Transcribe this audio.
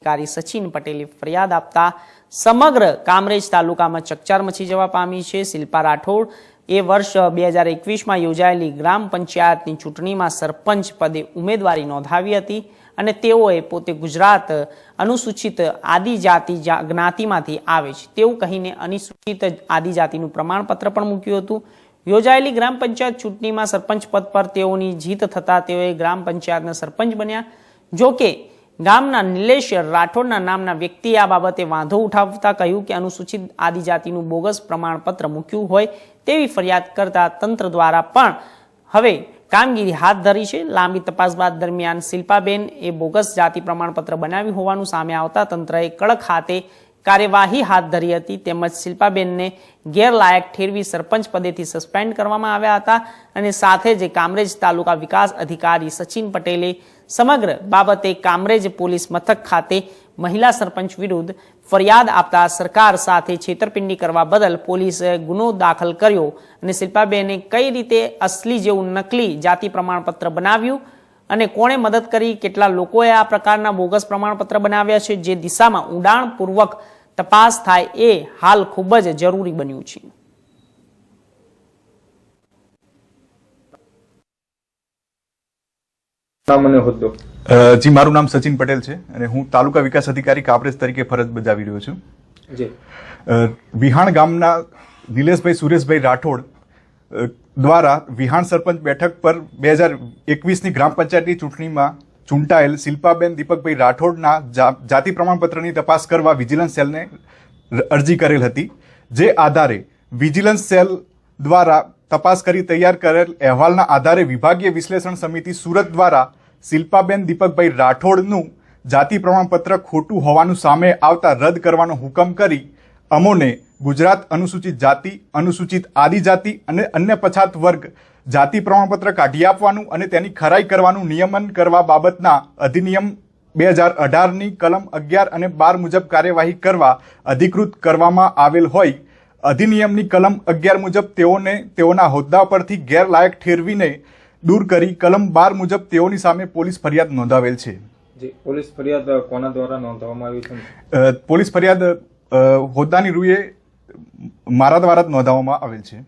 અધિકારી સચિન પટેલે ફરિયાદ આપતા સમગ્ર કામરેજ તાલુકામાં ચકચાર મચી જવા પામી છે। શિલ્પા રાઠોડ એ વર્ષ 2021માં યોજાયેલી ગ્રામ પંચાયતની ચૂંટણીમાં સરપંચ પદે ઉમેદવારી નોંધાવી હતી અને તેઓએ પોતે ગુજરાત અનુસૂચિત આદિજાતિ જ્ઞાતિમાંથી આવે છે તેવું કહીને અનુસૂચિત આદિજાતિનું પ્રમાણપત્ર પણ મૂક્યું હતું। યોજાયેલી ગ્રામ પંચાયત ચૂંટણીમાં સરપંચ પદ પર તેઓની જીત થતાં તેઓએ ગ્રામ પંચાયતના સરપંચ બન્યા। જો કે ગામના નિલેશ રાઠોડના નામના વ્યક્તિએ આ બાબતે વાંધો ઉઠાવતા કહ્યું કે અનુસૂચિત આદિજાતિનું બોગસ પ્રમાણપત્ર મૂક્યું હોય તેવી ફરિયાદ કરતા તંત્ર દ્વારા પણ હવે કામગીરી હાથ ધરી છે। લાંબી તપાસ બાદ દરમિયાન શિલ્પાબેન એ બોગસ જાતિ પ્રમાણપત્ર બનાવ્યું હોવાનું સામે આવતા તંત્રએ કડક હાથે કાર્યવાહી હાથ ધરી હતી તેમજ શિલ્પાબેનને ગેરલાયક ઠેરવી સરપંચ પદેથી સસ્પેન્ડ કરવામાં આવ્યા હતા અને સાથે જ કામરેજ તાલુકા વિકાસ અધિકારી સચિન પટેલે સમગ્ર બાબતે કામરેજ પોલીસ મથક ખાતે મહિલા સરપંચ વિરુદ્ધ ફરિયાદ આપતા સરકાર સાથે છેતરપિંડી કરવા બદલ પોલીસે ગુનો દાખલ કર્યો અને શિલ્પાબેને કઈ રીતે અસલી જેવું નકલી જાતિ પ્રમાણપત્ર બનાવ્યું અને કોણે મદદ કરી, કેટલા લોકોએ આ પ્રકારના બોગસ પ્રમાણપત્ર બનાવ્યા છે જે દિશામાં ઊંડાણપૂર્વક તપાસ થાય એ હાલ ખૂબ જ જરૂરી બન્યું છે। જી, મારું નામ સચિન પટેલ છે અને હું તાલુકા વિકાસ અધિકારી કામરેજ તરીકે ફરજ બજાવી રહ્યો છું। વિહાણ ગામના નિલેશભાઈ સુરેશભાઈ રાઠોડ દ્વારા વિહાણ સરપંચ બેઠક પર 2021ની ગ્રામ પંચાયતની ચૂંટણીમાં ચૂંટાયેલ શિલ્પાબેન દીપકભાઈ રાઠોડના જાતિ પ્રમાણપત્રની તપાસ કરવા વિજિલન્સ સેલને અરજી કરેલ હતી, જે આધારે વિજિલન્સ સેલ દ્વારા તપાસ કરી તૈયાર કરેલ અહેવાલના આધારે વિભાગીય વિશ્લેષણ સમિતિ સુરત દ્વારા શિલ્પાબેન દીપકભાઈ રાઠોડનું જાતિ પ્રમાણપત્ર ખોટું હોવાનું સામે આવતા રદ કરવાનો હુકમ કરી અમોને ગુજરાત અનુસૂચિત જાતિ, અનુસૂચિત આદિજાતિ અને અન્ય પછાત વર્ગ જાતિ પ્રમાણપત્ર કાઢી આપવાનું અને તેની ખરાઈ કરવાનું નિયમન કરવા બાબતના અધિનિયમ 2018ની કલમ 11 અને 12 મુજબ કાર્યવાહી કરવા અધિકૃત કરવામાં આવેલ હોય અધિનિયમની કલમ 11 મુજબ તેઓને તેઓના હોદ્દા પરથી ગેરલાયક ઠેરવીને દૂર કરી કલમ 12 મુજબ તેઓની સામે પોલીસ ફરિયાદ નોંધાવેલ છે। પોલીસ ફરિયાદ કોના દ્વારા નોંધવામાં આવી છે? પોલીસ ફરિયાદ હોદ્દાની રૂએ મારા દ્વારા જ નોંધાવવામાં આવેલ છે।